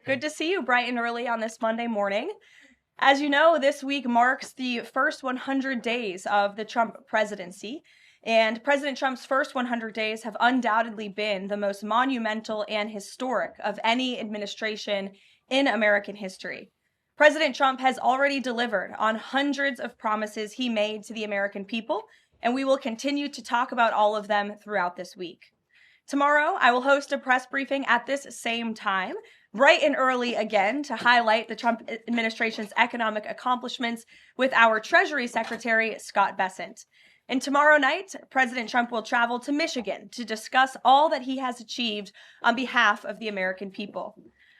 Good to see you bright and early on this Monday morning. As you know, this week marks the first 100 days of the Trump presidency, and President Trump's first 100 days have undoubtedly been the most monumental and historic of any administration in American history. President Trump has already delivered on hundreds of promises he made to the American people, and we will continue to talk about all of them throughout this week. Tomorrow, I will host a press briefing at this same time, bright and early again, to highlight the Trump administration's economic accomplishments with our Treasury Secretary, Scott Bessent. And tomorrow night, President Trump will travel to Michigan to discuss all that he has achieved on behalf of the American people.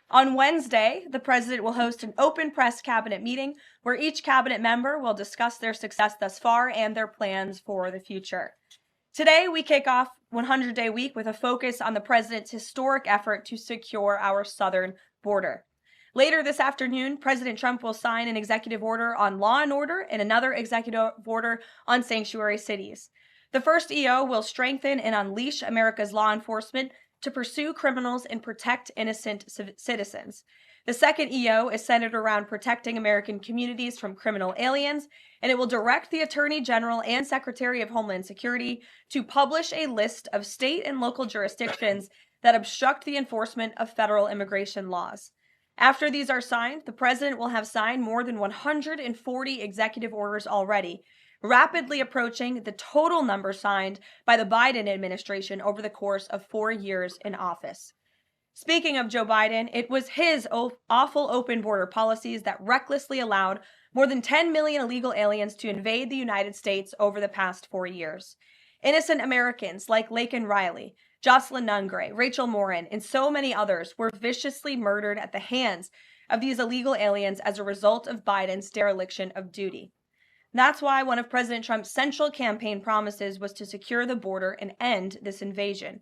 On Wednesday, the president will host an open press cabinet meeting where each cabinet member will discuss their success thus far and their plans for the future. Today, we kick off 100-day week with a focus on the president's historic effort to secure our southern border. Later this afternoon, President Trump will sign an executive order on law and order and another executive order on sanctuary cities. The first EO will strengthen and unleash America's law enforcement to pursue criminals and protect innocent citizens. The second EO is centered around protecting American communities from criminal aliens, and it will direct the Attorney General and Secretary of Homeland Security to publish a list of state and local jurisdictions that obstruct the enforcement of federal immigration laws. After these are signed, the president will have signed more than 140 executive orders already, rapidly approaching the total number signed by the Biden administration over the course of 4 years in office. Speaking of Joe Biden, it was his awful open border policies that recklessly allowed more than 10 million illegal aliens to invade the United States over the past 4 years. Innocent Americans like Laken Riley, Jocelyn Nungray, Rachel Morin, and so many others were viciously murdered at the hands of these illegal aliens as a result of Biden's dereliction of duty. That's why one of President Trump's central campaign promises was to secure the border and end this invasion.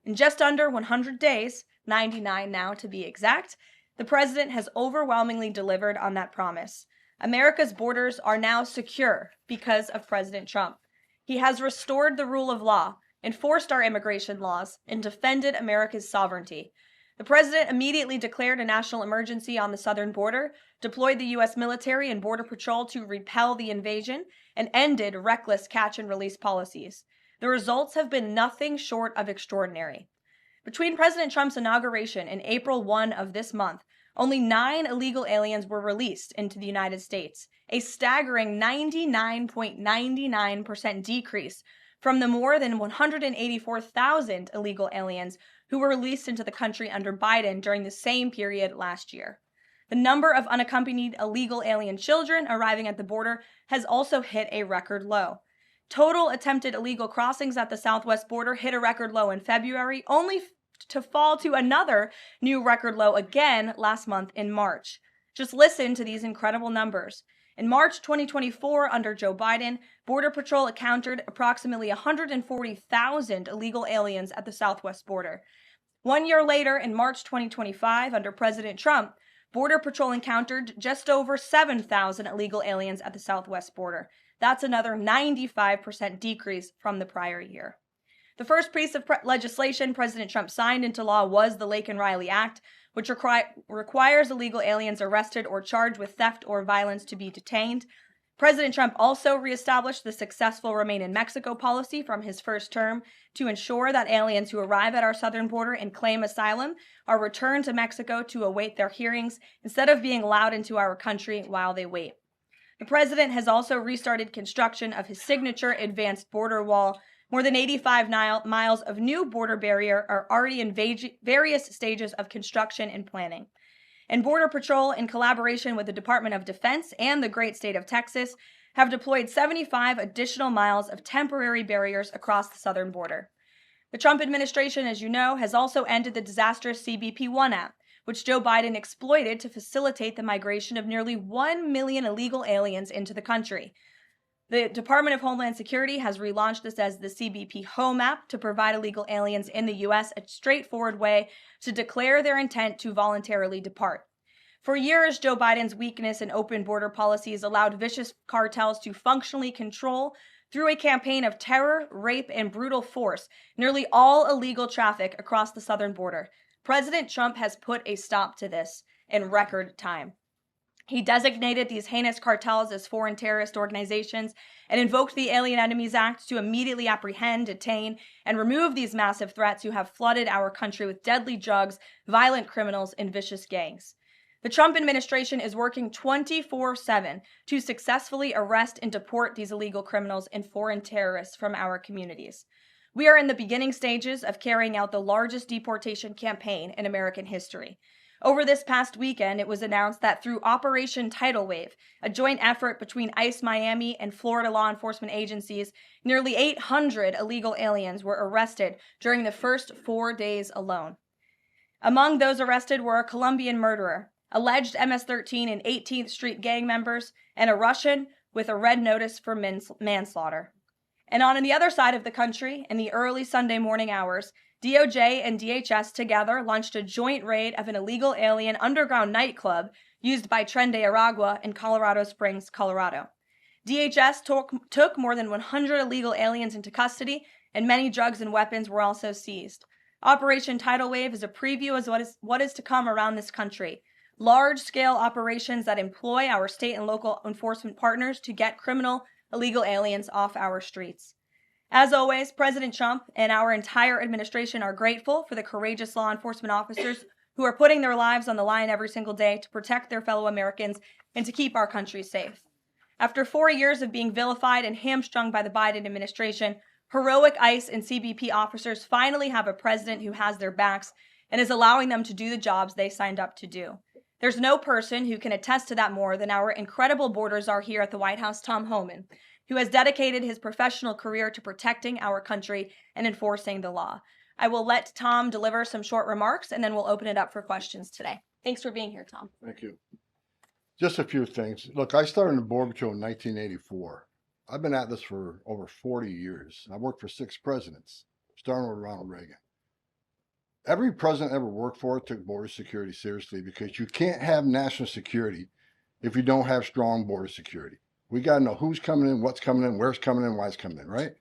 In just under 100 days, 99 now to be exact, the president has overwhelmingly delivered on that promise. America's borders are now secure because of President Trump. He has restored the rule of law, enforced our immigration laws, and defended America's sovereignty. The president immediately declared a national emergency on the southern border, deployed the U.S. military and Border Patrol to repel the invasion, and ended reckless catch-and-release policies. The results have been nothing short of extraordinary. Between President Trump's inauguration and April 1 of this month, only 9 illegal aliens were released into the United States, a staggering 99.99% decrease from the more than 184,000 illegal aliens who were released into the country under Biden during the same period last year. The number of unaccompanied illegal alien children arriving at the border has also hit a record low. Total attempted illegal crossings at the southwest border hit a record low in February, only to fall to another new record low again last month in March. Just listen to these incredible numbers. In March 2024, under Joe Biden, Border Patrol encountered approximately 140,000 illegal aliens at the southwest border. 1 year later, in March 2025, under President Trump, Border Patrol encountered just over 7,000 illegal aliens at the southwest border. That's another 95% decrease from the prior year. The first piece of legislation President Trump signed into law was the Laken Riley Act, which requires illegal aliens arrested or charged with theft or violence to be detained. President Trump also reestablished the successful Remain in Mexico policy from his first term to ensure that aliens who arrive at our southern border and claim asylum are returned to Mexico to await their hearings instead of being allowed into our country while they wait. The president has also restarted construction of his signature advanced border wall. More than 85 miles of new border barrier are already in various stages of construction and planning. And Border Patrol, in collaboration with the Department of Defense and the great state of Texas, have deployed 75 additional miles of temporary barriers across the southern border. The Trump administration, as you know, has also ended the disastrous CBP-1 app, which Joe Biden exploited to facilitate the migration of nearly 1 million illegal aliens into the country. The Department of Homeland Security has relaunched this as the CBP Home app to provide illegal aliens in the U.S. a straightforward way to declare their intent to voluntarily depart. For years, Joe Biden's weakness in open border policies allowed vicious cartels to functionally control, through a campaign of terror, rape, and brutal force, nearly all illegal traffic across the southern border. President Trump has put a stop to this in record time. He designated these heinous cartels as foreign terrorist organizations and invoked the Alien Enemies Act to immediately apprehend, detain, and remove these massive threats who have flooded our country with deadly drugs, violent criminals, and vicious gangs. The Trump administration is working 24/7 to successfully arrest and deport these illegal criminals and foreign terrorists from our communities. We are in the beginning stages of carrying out the largest deportation campaign in American history. Over this past weekend, it was announced that through Operation Tidal Wave, a joint effort between ICE Miami and Florida law enforcement agencies, nearly 800 illegal aliens were arrested during the first 4 days alone. Among those arrested were a Colombian murderer, alleged MS-13 and 18th Street gang members, and a Russian with a red notice for manslaughter. And on the other side of the country, in the early Sunday morning hours, DOJ and DHS together launched a joint raid of an illegal alien underground nightclub used by Tren de Aragua in Colorado Springs, Colorado. DHS took more than 100 illegal aliens into custody, and many drugs and weapons were also seized. Operation Tidal Wave is a preview of what is to come around this country. Large-scale operations that employ our state and local enforcement partners to get criminal, illegal aliens off our streets. As always, President Trump and our entire administration are grateful for the courageous law enforcement officers who are putting their lives on the line every single day to protect their fellow Americans and to keep our country safe. After 4 years of being vilified and hamstrung by the Biden administration, heroic ICE and CBP officers finally have a president who has their backs and is allowing them to do the jobs they signed up to do. There's no person who can attest to that more than our incredible border czar here at the White House, Tom Homan, who has dedicated his professional career to protecting our country and enforcing the law. I will let Tom deliver some short remarks, and then we'll open it up for questions today. Thanks for being here, Tom. Thank you. Just a few things. Look, I started in the Border Patrol in 1984. I've been at this for over 40 years. I worked for 6 presidents, starting with Ronald Reagan. Every president ever worked for took border security seriously, because you can't have national security if you don't have strong border security. We got to know who's coming in, what's coming in, where's coming in, why it's coming in, right?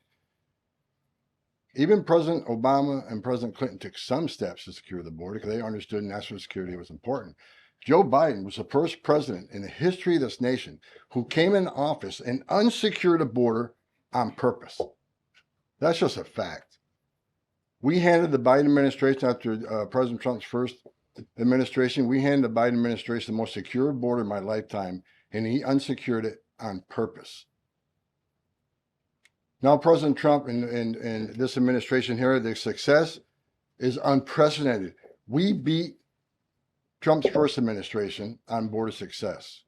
Even President Obama and President Clinton took some steps to secure the border because they understood national security was important. Joe Biden was the first president in the history of this nation who came in office and unsecured a border on purpose. That's just a fact. We handed the Biden administration, after President Trump's first administration, we handed the Biden administration the most secure border in my lifetime, and he unsecured it on purpose. Now, President Trump and this administration here, the success is unprecedented. We beat Trump's first administration on border success.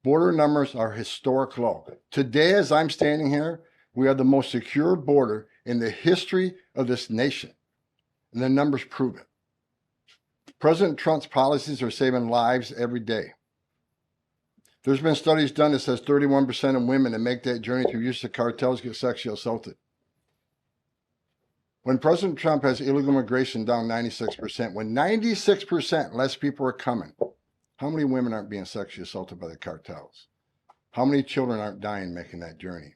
Border numbers are historic low. Today, as I'm standing here, we are the most secure border in the history of this nation. And the numbers prove it. President Trump's policies are saving lives every day. There's been studies done that says 31% of women that make that journey through use of cartels get sexually assaulted. When President Trump has illegal immigration down 96%, when 96% less people are coming, how many women aren't being sexually assaulted by the cartels? How many children aren't dying making that journey?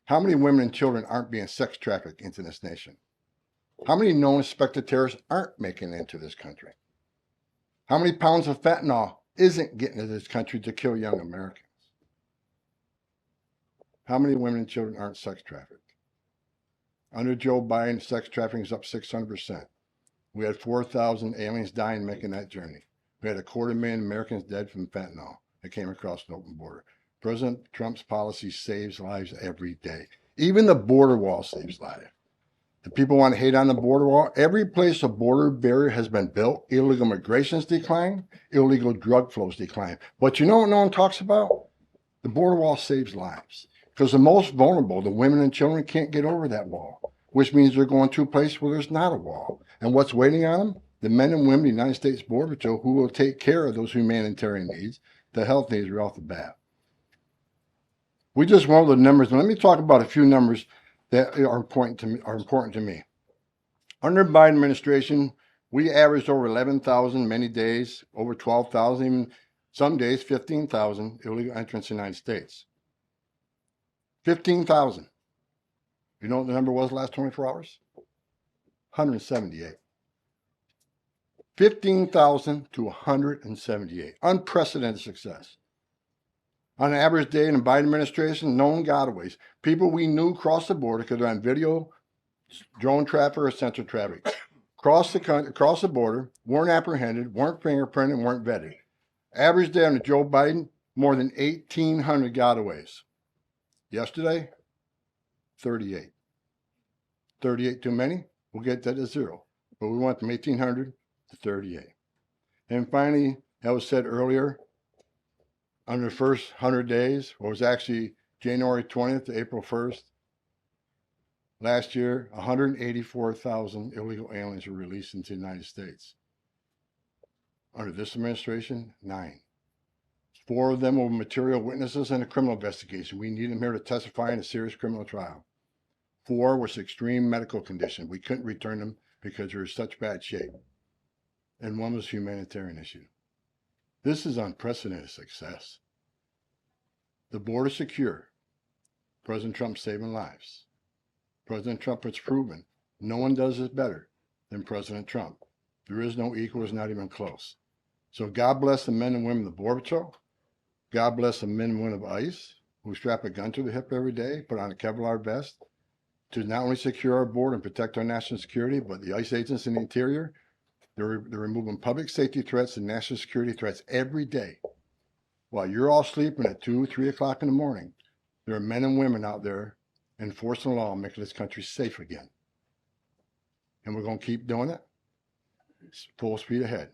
How many women and children aren't being sex trafficked into this nation? How many known suspected terrorists aren't making it into this country? How many pounds of fentanyl isn't getting into this country to kill young Americans? How many women and children aren't sex trafficked? Under Joe Biden, sex trafficking is up 600%. We had 4,000 aliens dying making that journey. We had 250,000 Americans dead from fentanyl that came across an open border. President Trump's policy saves lives every day. Even the border wall saves lives. The people want to hate on the border wall. Every place a border barrier has been built, illegal migration's declined, illegal drug flows decline. But you know what no one talks about? The border wall saves lives. Because the most vulnerable, the women and children, can't get over that wall, which means they're going to a place where there's not a wall. And what's waiting on them? The men and women of the United States Border Patrol who will take care of those humanitarian needs, the health needs right off the bat. We just went over the numbers. And let me talk about a few numbers that are important to me. Under the Biden administration, we averaged over 11,000 many days, over 12,000, even some days 15,000 illegal entrants in the United States. 15,000. You know what the number was the last 24 hours? 178. 15,000 to 178. Unprecedented success. On an average day in the Biden administration, known gotaways, people we knew crossed the border because they're on video, drone traffic, or sensor traffic. Crossed the border, weren't apprehended, weren't fingerprinted, weren't vetted. Average day under Joe Biden, more than 1,800 gotaways. Yesterday, 38. 38 too many? We'll get that to 0. But we went from 1,800 to 38. And finally, as was said earlier, under the first 100 days, or it was actually January 20th to April 1st, last year, 184,000 illegal aliens were released into the United States. Under this administration, 9. 4 of them were material witnesses in a criminal investigation. We needed them here to testify in a serious criminal trial. 4 was extreme medical condition. We couldn't return them because they were in such bad shape. And 1 was a humanitarian issue. This is unprecedented success. The border secure. President Trump saving lives. President Trump has proven no one does it better than President Trump. There is no equal, it's not even close. So God bless the men and women of the Border Patrol. God bless the men and women of ICE who strap a gun to the hip every day, put on a Kevlar vest to not only secure our border and protect our national security, but the ICE agents in the interior, they're removing public safety threats and national security threats every day. While you're all sleeping at 2, 3 o'clock in the morning, there are men and women out there enforcing the law and making this country safe again. And we're going to keep doing it. It's full speed ahead.